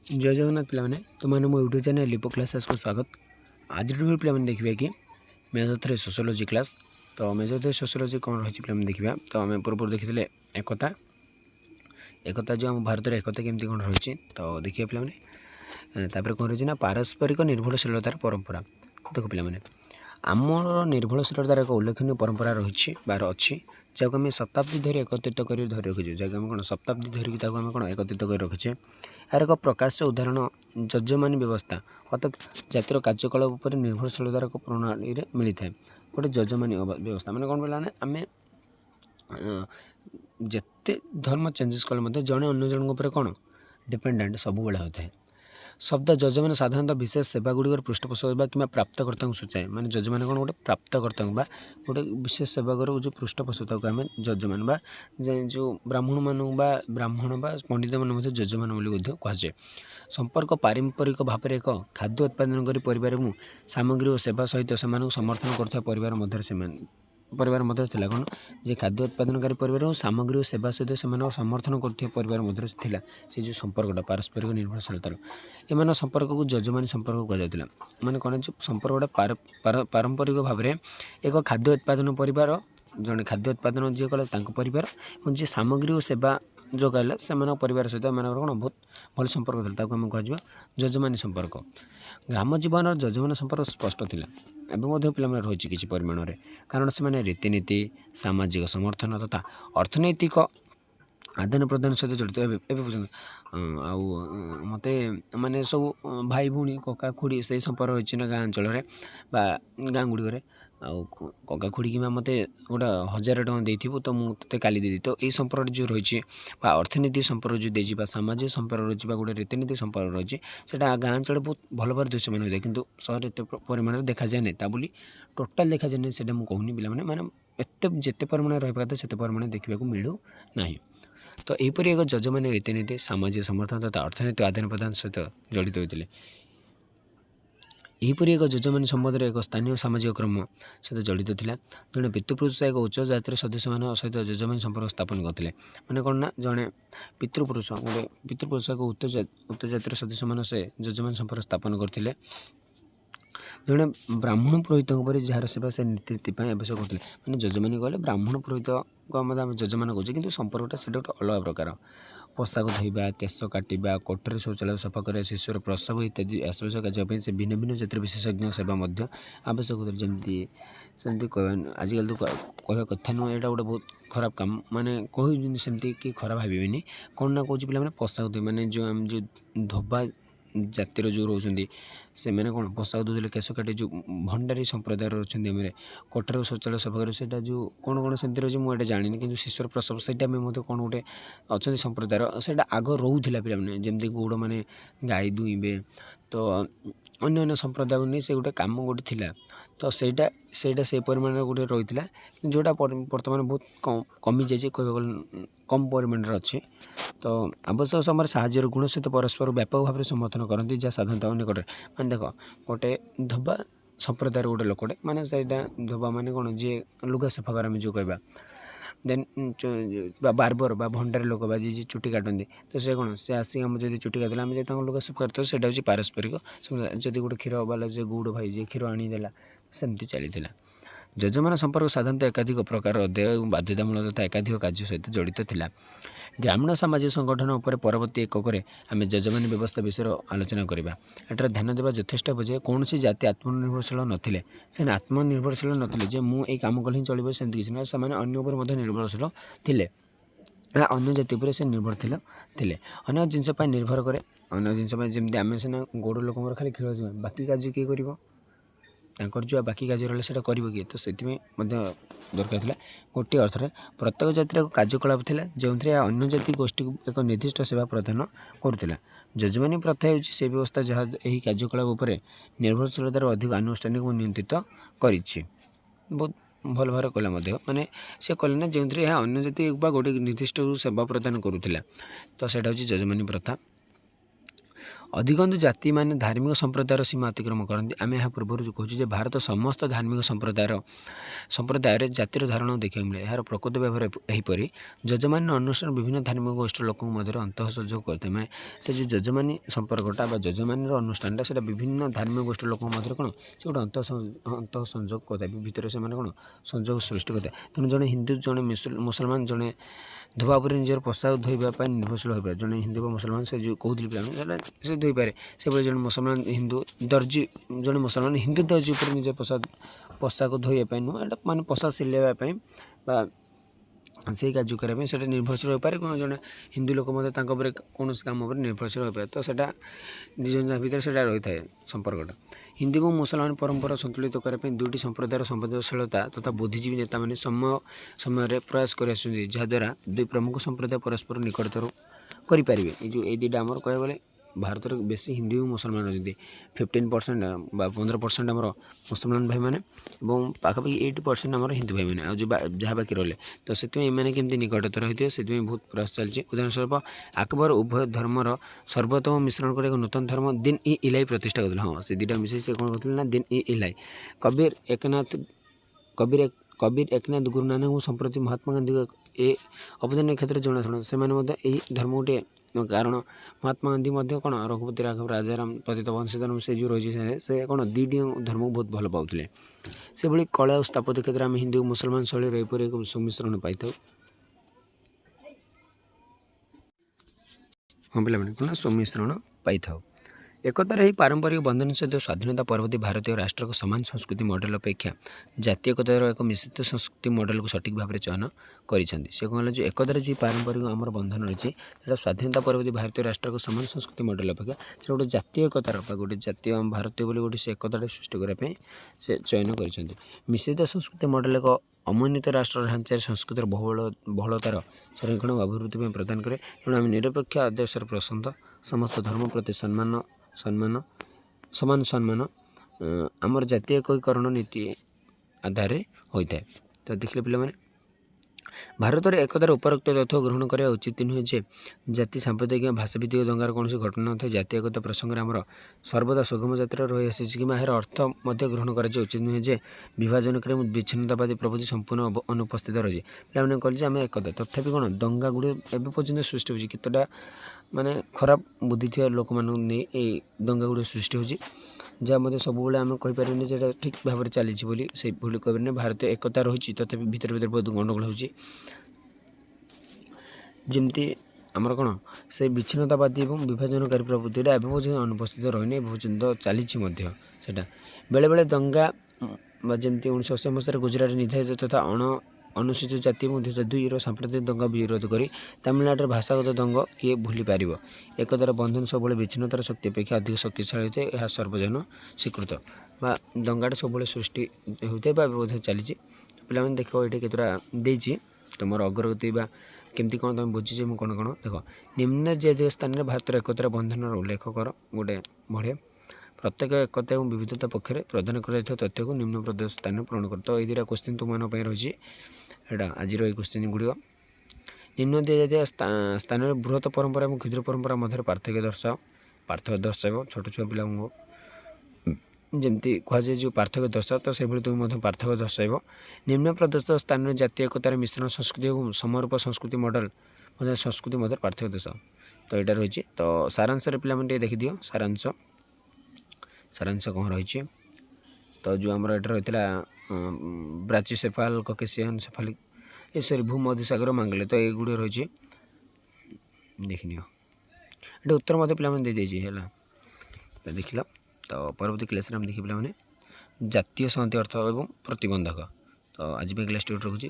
जय जगन्नाथ पे तुम मो यूट्यूब चैनल लिपो क्लासेस को स्वागत। आज पे देखिए कि मेजर 3 सोशियोलॉजी क्लास। तो मेजर 3 सोशियोलॉजी कौन रही पे देखा। तो आम पूर्व देखी एकता एकता जो आम भारत एकता केमती कौन रही। तो देखिए पे कौन रही पारस्परिक निर्भरशीलतार परंपरा। देख पे आमर निर्भरशीलतार एक उल्लेखनीय परंपरा रही बार अच्छी जहाँ आम शताब्दी धरी एकत्रित कर धरी रखीचे। जहाँ आम कौन शताब्दी धरिकी आम कौन एकत्रित कर रखीचे। यार एक प्रकाश उदाहरण यजमानी व्यवस्था अर्थात जातिर कार्यकलाप पर निर्भरशीलतार एक प्रणाली मिलता है। गोटे यजमानी व्यवस्था मैंने कौन पे आम जिते धर्म चेंजेस कले जड़े अन्य जन कौन डिपेंडेंट सब बेले होता है। शब्द यजमान साधारणतः विशेष सेवा गुड़िक पृष्ठपोषक कि प्राप्तकर्ता को सूचाए। माने यजमान कौन गोटे प्राप्तकर्ता गोटे विशेष सेवा जो पृष्ठपोषकता को आम यजमान जो ब्राह्मण मानू ब्राह्मण पंडित मैंने यजमान कहुए। संपर्क पारंपरिक भाव में एक खाद्य उत्पादन कर परिवार सामग्री और सेवा सहित से समर्थन कर परिवार मध्य थिला कौन जे खाद्य उत्पादनकारी परिवार और सामग्री और सेवा सहित से समर्थन कर परिवार मध्य थिला से जो संपर्कटा पारस्परिक निर्भरशीलतार एम संपर्क को यजमानी संपर्क कहुला। माने कौन जो संपर्कटा पारंपरिक भाव में एक खाद्य उत्पादन परिवार जड़े खाद्य उत्पादन जी कले परिवार और जी सामग्री और सेवा जोगाइला से परिवार सहित कौन बहुत भल संपर्क था आम कह यजमानी संपर्क। ग्राम जीवन यजमान संपर्क स्पष्ट थिला एवं पे रही किसी परिमाण में कारण से रीतिनीति सामाजिक समर्थन तथा अर्थनैतिक आदान प्रदान सहित जड़ित एवं मत माने सब भाई भूणी कका खुड़ी से संपर्क रही ना गाँ अंचल गाँ गुड़िक कका खुड़ी कि मत गोटे 1000 टଙ୍କା देथिबो तो मुझे काली देदी। तो ये संपर्क जो रही अर्थनीति संपर्क जो देजी सामाजिक संपर्क रही गोटे रीतिनीति संपर्क रही से गाँ अंचल बहुत भल भाव दृश्यमान होता है कि सहर एत परिमाण देखा जाए ना बोली टोटाल देखा जाए से कहूनी पे मैंने एत जिते परिमाण रहा था से परिमाण देखा मिलू ना। तो यहपरी एक यजमान रीतिनीति सामाजिक समर्थन तथा अर्थनैतिक आदान प्रदान सहित जड़ित होते। यहपरी एक यजमान संबंध एक स्थानीय सामाजिक क्रम सहित जड़ित था। जड़े पितृपुरुष एक उच्च जातिर सदस्य मान सहित यजमान संपर्क स्थापन करते। मैंने कौन ना जड़े पितृपुरुष गोटे पितृपुरुष एक उच्च जातिर सदस्य मान से यजमान संपर्क स्थापन करते। जड़े ब्राह्मण पुरोहित जार सेवा से नीति आवश्यक करते। मैंने यजमानी कहले ब्राह्मण पुरोहित को आम यजमान कहे कि संपर्कटा से गोटे अलग प्रकार पोशाक धोवा केश काटा कोठरी शौचालय सफा कर शिशुर प्रसव इत्यादि आवश्यक कार्य से भिन्न भिन्न जातिर विशेषज्ञ सेवा आवश्यक होता है। जमती सेमती आजिकल तो कह कथा नुह यहाँ गोटे बहुत खराब काम माने कह सेमती कि खराब भावेनि कौन ना कौन पे पोशाक धोई माने जो आम जो धोबा जातिर जो रोचे से मैंने कौन पोशाक धोले केश काटे जो भंडारी संप्रदाय अच्छा कोठर शौचालय सफा कर जो कौन कौन सेमती रही मुझे जानी कि शिशुर प्रसव से कौन गोटे अच्छा संप्रदाय से आग रोला पे जमती गौड़ मैंने गाई दुईबे तो अन्य संप्रदाय को नहीं से गोटे कम गोटे थिला। तो सहीटा से परिमाण गोटे रही है जोटा बर्तमान बहुत कमी जाए कह कम परिमाण अच्छे। तो आवश्यक समय साहय गुण सहित परस्पर व्यापक भाव में समर्थन करती जहाँ साधारणतः निकट मैंने देख गोटे धोबा संप्रदाय गोटे लोकटे माने सहीटा धोबा माने कौन जी लुगा सफा कर जो कहवा देन बार्बर भंडारी लोक जी चुटी काटती तो से कौन से आसिक आम जब चुटी काटला आम जो लुगा सफा करते से पारस्परिक जब गोटे क्षीर बाला जो गुड़ भाई जी क्षीर आनीदेला सेमती चली। यजमान संपर्क साधारणतः एकाधिक प्रकार अध्यय और बाध्यतामूलक तथा एकाधिक कार्य सहित जड़ित था। ग्रामीण सामाजिक संगठन उपर परवर्ती एककरे आम यजमान व्यवस्था विषय आलोचना करवा। एटार ध्यान देवा यथेष्ट हे जे कौन जाति आत्मनिर्भरशील नथिले से आत्मनिर्भरशील नथिले जे मु ए काम कले चलो सेमती किसी ना से अन्य उपर निर्भरशील थिले अन्य जाति उपर से निर्भर थिले अन्य जिनस निर्भर करे अन्य जिनस जमी आम सीना गोड़ लोक खाली क्षीर बाकी कार्य किए कर जो बाकी कार्य रहा है किए तो से दरकार था। गोटे अर्थ में प्रत्येक जातिर एक कार्यकलाप था जो अन्य जाति गोष्ठी को एक निर्दिष्ट सेवा प्रदान करुला। यजमानी प्रथा हो व्यवस्था जहाँ यही कार्यकलाप उपर निर्भरशीलतार अधिक आनुष्ठानिक नियंत्रित कर बहुत भल भाव कला माने से कले ना जो अन्य जाति गोटे निर्दिष्ट सेवा प्रदान करुला। तो सहीटा हूँ यजमानी प्रथा। ଅଧିକାଂଶ ଜାତି ମାନେ ଧାର୍ମିକ ସମ୍ପ୍ରଦାୟର ସୀମା ଅତିକ୍ରମ କରନ୍ତି। ଆମେ ଏହା ପୂର୍ବରୁ କହୁଛୁ ଯେ ଭାରତ ସମସ୍ତ ଧାର୍ମିକ ସମ୍ପ୍ରଦାୟରେ ଜାତିର ଧାରଣ ଦେଖିବାକୁ ମିଳେ। ଏହାର ପ୍ରକୃତ ବ୍ୟବହାର ଏହିପରି ଯଜମାନ ଅନୁଷ୍ଠାନ ବିଭିନ୍ନ ଧାର୍ମିକ ଗୋଷ୍ଠୀର ଲୋକଙ୍କ ମଧ୍ୟରେ ଅନ୍ତଃସଂଯୋଗ କରିଥାଏ। ମାନେ ସେ ଯେଉଁ ଯଜମାନୀ ସମ୍ପର୍କଟା ବା ଯଜମାନୀର ଅନୁଷ୍ଠାନଟା ସେଇଟା ବିଭିନ୍ନ ଧାର୍ମିକ ଗୋଷ୍ଠୀର ଲୋକଙ୍କ ମଧ୍ୟରେ କ'ଣ ସେ ଗୋଟେ ଅନ୍ତଃସଂଯୋଗ କରିଥାଏ। ଭିତରେ ସେମାନେ କ'ଣ ସଂଯୋଗ ସୃଷ୍ଟି କରିଥାଏ। ତେଣୁ ଜଣେ ହିନ୍ଦୁ ଜଣେ ମୁସଲମାନ ଜଣେ ଧୋବା ଉପରେ ନିଜର ପୋଷାକ ଧୋଇବା ପାଇଁ ନିର୍ଭରଶୀଳ ହୋଇପାରେ। ଜଣେ ହିନ୍ଦୁ ବା ମୁସଲମାନ ସେ ଯେଉଁ କହୁଥିଲି ପିଲାମାନେ ସେଇଟା ସେ ଧୋଇପାରେ। ସେଭଳି ଜଣେ ମୁସଲମାନ ହିନ୍ଦୁ ଦର୍ଜି ଜଣେ ମୁସଲମାନ ହିନ୍ଦୁ ଦର୍ଜି ଉପରେ ନିଜର ପୋଷାକ ଧୋଇବା ପାଇଁ ନୁହଁ, ଏଇଟା ମାନେ ପୋଷାକ ସିଲେଇବା ପାଇଁ ବା ସେଇ କାର୍ଯ୍ୟ କରିବା ପାଇଁ ସେଇଟା ନିର୍ଭରଶୀଳ ହୋଇପାରେ। ଜଣେ ହିନ୍ଦୁ ଲୋକ ମଧ୍ୟ ତାଙ୍କ ଉପରେ କୌଣସି କାମ ଉପରେ ନିର୍ଭରଶୀଳ ହୋଇପାରେ। ତ ସେଇଟା ଦୁଇ ଜଣ ଭିତରେ ସେଇଟା ରହିଥାଏ ସମ୍ପର୍କଟା। ହିନ୍ଦୁ ଏବଂ ମୁସଲମାନ ପରମ୍ପରା ସନ୍ତୁଳିତ କରିବା ପାଇଁ ଦୁଇଟି ସମ୍ପ୍ରଦାୟର ସମ୍ବେଦନଶୀଳତା ତଥା ବୁଦ୍ଧିଜୀବୀ ନେତାମାନେ ସମୟରେ ପ୍ରୟାସ କରି ଆସୁଛନ୍ତି, ଯାହାଦ୍ୱାରା ଦୁଇ ପ୍ରମୁଖ ସମ୍ପ୍ରଦାୟ ପରସ୍ପର ନିକଟତର କରିପାରିବେ। ଏଇ ଦୁଇଟା ଆମର କହିବାକୁ ଗଲେ ଭାରତରେ ବେଶୀ ହିନ୍ଦୁ ଏବଂ ମୁସଲମାନ ଅଛନ୍ତି। 15% ବା 15% ଆମର ମୁସଲମାନ ଭାଇମାନେ ଏବଂ ପାଖାପାଖି 80% ଆମର ହିନ୍ଦୁ ଭାଇମାନେ ଆଉ ଯାହା ବାକି ରହିଲେ। ତ ସେଥିପାଇଁ ଏମାନେ କେମିତି ନିକଟତର ହୋଇଥିବେ ସେଥିପାଇଁ ବହୁତ ପ୍ରୟାସ ଚାଲିଛି। ଉଦାହରଣ ସ୍ୱରୂପ ଆକବର ଉଭୟ ଧର୍ମର ସର୍ବୋତ୍ତମ ମିଶ୍ରଣ କରି ଏକ ନୂତନ ଧର୍ମ ଦିନ୍ ଇ ଇଲାହି ପ୍ରତିଷ୍ଠା କରିଥିଲେ। ହଁ, ସେ ଦୁଇଟା ମିଶେଇ ସେ କ'ଣ କରୁଥିଲେ ନା ଦିନ୍ ଇ ଇଲାହି। କବିର ଏକନାଥ ଗୁରୁ ନାନକ ସମ୍ପ୍ରତି ମହାତ୍ମା ଗାନ୍ଧୀଙ୍କ ଏ ଅବଦାନ କ୍ଷେତ୍ରରେ ଜଣାଶୁଣା। ସେମାନେ ମଧ୍ୟ ଏହି ଧର୍ମ ଗୋଟିଏ କାରଣ ମହାତ୍ମା ଗାନ୍ଧୀ ମଧ୍ୟ କ'ଣ ରଘୁପତି ରାଘବ ରାଜାରାମ ପତିତ ବଂଶୀ ଧର୍ମ ସେ ଯେଉଁ ରହିଛି ସେ କ'ଣ ଦୁଇଟି ଧର୍ମକୁ ବହୁତ ଭଲ ପାଉଥିଲେ। ସେଭଳି କଳା ଓ ସ୍ଥାପତ୍ୟ କ୍ଷେତ୍ରରେ ଆମେ ହିନ୍ଦୁ ଓ ମୁସଲମାନ ଶୈଳୀର ଏପରି ଏକ ସମ୍ମିଶ୍ରଣ ପାଇଥାଉ। ହଁ ପିଲାମାନେ କ'ଣ ସମ୍ମିଶ୍ରଣ ପାଇଥାଉ। ଏକତାର ଏହି ପାରମ୍ପରିକ ବନ୍ଧନ ସହିତ ସ୍ୱାଧୀନତା ପରବର୍ତ୍ତୀ ଭାରତୀୟ ରାଷ୍ଟ୍ରଙ୍କ ସମାନ ସଂସ୍କୃତି ମଡ଼େଲ ଅପେକ୍ଷା ଜାତୀୟ ଏକତାର ଏକ ମିଶ୍ରିତ ସଂସ୍କୃତି ମଡ଼େଲକୁ ସଠିକ୍ ଭାବରେ ଚୟନ କରିଛନ୍ତି। ସେ କ'ଣ ହେଲା ଯେଉଁ ଏକତାର ଯେଉଁ ପାରମ୍ପରିକ ଆମର ବନ୍ଧନ ରହିଛି ସେଇଟା ସ୍ୱାଧୀନତା ପରବର୍ତ୍ତୀ ଭାରତୀୟ ରାଷ୍ଟ୍ରଙ୍କ ସମାନ ସଂସ୍କୃତି ମଡ଼େଲ ଅପେକ୍ଷା ସେଇଟା ଗୋଟେ ଜାତୀୟ ଏକତାର ଗୋଟେ ଜାତୀୟ ଭାରତୀୟ ବୋଲି ଗୋଟେ ସେ ଏକତାଟା ସୃଷ୍ଟି କରିବା ପାଇଁ ସେ ଚୟନ କରିଛନ୍ତି। ମିଶ୍ରିତ ସଂସ୍କୃତି ମଡ଼େଲ ଏକ ଅମନ୍ୱିତ ରାଷ୍ଟ୍ର ଢାଞ୍ଚାରେ ସଂସ୍କୃତିର ବହୁଳତାର ସଂରକ୍ଷଣ ଓ ଅଭିବୃଦ୍ଧି ପାଇଁ ପ୍ରଦାନ କରେ। ତେଣୁ ଆମେ ନିରପେକ୍ଷ ଆଦର୍ଶର ପସନ୍ଦ ସମସ୍ତ ଧର୍ମ ପ୍ରତି ସମାନ ସମ୍ମାନ ଆମର ଜାତୀୟ ଏକୀକରଣ ନୀତି ଆଧାରରେ ହୋଇଥାଏ। ତ ଦେଖିଲେ ପିଲାମାନେ ଭାରତରେ ଏକତାର ଉପରୋକ୍ତ ତଥ୍ୟ ଗ୍ରହଣ କରିବା ଉଚିତ ନୁହେଁ ଯେ ଜାତି ସାମ୍ପ୍ରଦାୟିକ ଭାଷାଭିତ୍ତିକ ଦଙ୍ଗାର କୌଣସି ଘଟଣା ନଥାଏ। ଜାତୀୟ ଏକତା ପ୍ରସଙ୍ଗରେ ଆମର ସର୍ବଦା ସୁଗମ ଯାତ୍ରା ରହିଆସିଛି କିମ୍ବା ଏହାର ଅର୍ଥ ମଧ୍ୟ ଗ୍ରହଣ କରାଯିବା ଉଚିତ ନୁହେଁ ଯେ ବିଭାଜନକାରୀ ଏବଂ ବିଚ୍ଛିନ୍ନତାବାଦୀ ପ୍ରଭୃତି ସମ୍ପୂର୍ଣ୍ଣ ଅନୁପସ୍ଥିତ ରହିଛି। ପିଲାମାନେ କହିଲେ ଯେ ଆମେ ଏକତା ତଥାପି କ'ଣ ଦଙ୍ଗା ଗୁଡ଼ିକ ଏବେ ପର୍ଯ୍ୟନ୍ତ ସୃଷ୍ଟି ହେଉଛି। କେତେଟା ମାନେ ଖରାପ ବୁଦ୍ଧି ଥିବା ଲୋକମାନଙ୍କୁ ନେଇ ଏଇ ଦଙ୍ଗା ଗୁଡ଼ିକ ସୃଷ୍ଟି ହେଉଛି, ଯାହା ମଧ୍ୟ ସବୁବେଳେ ଆମେ କହିପାରିବୁନି ଯେ ଏଇଟା ଠିକ୍ ଭାବରେ ଚାଲିଛି ବୋଲି ସେଇଭଳି କହିପାରିନି। ଭାରତୀୟ ଏକତା ରହିଛି ତଥାପି ଭିତରେ ବହୁତ ଗଣ୍ଡଗୋଳ ହେଉଛି। ଯେମିତି ଆମର କ'ଣ ସେ ବିଚ୍ଛିନ୍ନତାବାଦୀ ଏବଂ ବିଭାଜନକାରୀ ପ୍ରବୃତ୍ତିଟା ଏବେ ପର୍ଯ୍ୟନ୍ତ ଅନୁପସ୍ଥିତ ରହିନି, ଏବେ ପର୍ଯ୍ୟନ୍ତ ଚାଲିଛି ମଧ୍ୟ ସେଇଟା। ବେଳେବେଳେ ଦଙ୍ଗା ବା ଯେମିତି 1980 ମସିହାରେ ଗୁଜରାଟରେ ନିର୍ଦ୍ଧାରିତ ତଥା ଅନୁସୂଚିତ ଜାତି ଏବଂ 2002ର ସାମ୍ପ୍ରଦାୟିକ ଦଙ୍ଗା ବିରୋଧ କରି ତାମିଲନାଡୁର ଭାଷାଗତ ଦଙ୍ଗ କିଏ ଭୁଲି ପାରିବ। ଏକତାର ବନ୍ଧନ ସବୁବେଳେ ବିଚ୍ଛିନ୍ନତାର ଶକ୍ତି ଅପେକ୍ଷା ଅଧିକ ଶକ୍ତିଶାଳୀ ହୋଇଥାଏ, ଏହା ସର୍ବଜନ ସ୍ୱୀକୃତ। ବା ଦଙ୍ଗାଟା ସବୁବେଳେ ସୃଷ୍ଟି ହୋଇଥାଏ ବା ବ୍ୟବଧାନ ଚାଲିଛି। ପିଲାମାନେ ଦେଖ ଏଇଠି କେତେଟା ଦେଇଛି ତୁମର ଅଗ୍ରଗତି ବା କେମିତି କ'ଣ ତୁମେ ବୁଝିଛ ମୁଁ କ'ଣ ଦେଖ। ନିମ୍ନ ଜାତୀୟ ସ୍ଥାନରେ ଭାରତର ଏକତାର ବନ୍ଧନର ଉଲ୍ଲେଖ କର ଗୋଟେ ବଢ଼ିଆ। ପ୍ରତ୍ୟେକ ଏକତା ଏବଂ ବିବିଧତା ପକ୍ଷରେ ପ୍ରଦାନ କରାଯାଇଥିବା ତଥ୍ୟକୁ ନିମ୍ନ ପ୍ରଦର୍ଶିତ ସ୍ଥାନରେ ପୂରଣ କର। ତ ଏଇ ଦୁଇଟା କୋଶ୍ଚିନ୍ ତୁମମାନଙ୍କ ପାଇଁ ରହିଛି। ଏଇଟା ଆଜିର ଏଇ କୋଶ୍ଚିନ୍ ଗୁଡ଼ିକ। ନିମ୍ନ ଦିଆଯାଇଥିବା ସ୍ଥାନରେ ବୃହତ ପରମ୍ପରା ଏବଂ କ୍ଷୁଦ୍ର ପରମ୍ପରା ମଧ୍ୟରେ ପାର୍ଥକ୍ୟ ଦର୍ଶାଇବ। ଛୋଟ ଛୁଆ ପିଲାଙ୍କୁ ଯେମିତି କୁହାଯାଏ ଯେଉଁ ପାର୍ଥକ୍ୟ ଦର୍ଶାଅ ତ ସେଭଳି ତୁମେ ମଧ୍ୟ ପାର୍ଥକ୍ୟ ଦର୍ଶାଇବ। ନିମ୍ନ ପ୍ରଦର୍ଶିତ ସ୍ଥାନରେ ଜାତୀୟ ଏକତାର ମିଶ୍ରଣ ସଂସ୍କୃତି ଏବଂ ସମରୂପ ସଂସ୍କୃତି ମଡ଼େଲ ମଧ୍ୟ ସଂସ୍କୃତି ମଧ୍ୟରେ ପାର୍ଥକ୍ୟ ଦର୍ଶାଅ। ତ ଏଇଟା ରହିଛି। ତ ସାରାଂଶରେ ପିଲାମାନେ ଟିକେ ଦେଖିଦିଅ ସାରାଂଶ କ'ଣ ରହିଛି। ତ ଯେଉଁ ଆମର ଏଠି ରହିଥିଲା ବ୍ରାଚିସେଫାଲ କକେସିଆନ ସେଫାଲିକ ଭୂମଧ୍ୟସାଗର ମାଙ୍ଗଲେ ତ ଏଇଗୁଡ଼ିକ ରହିଛି ଦେଖିନିଅ। ଏଠି ଉତ୍ତର ମଧ୍ୟ ପିଲାମାନେ ଦେଇଦେଇଛି ହେଲା। ତ ଦେଖିଲ। ତ ପରବର୍ତ୍ତୀ କ୍ଲାସ୍ରେ ଆମେ ଦେଖିବା ପିଲାମାନେ ଜାତୀୟ ସଂହତି ଅର୍ଥ ଏବଂ ପ୍ରତିବନ୍ଧକ। ତ ଆଜି ପାଇଁ କ୍ଲାସ୍ ଟି ରଖୁଛି।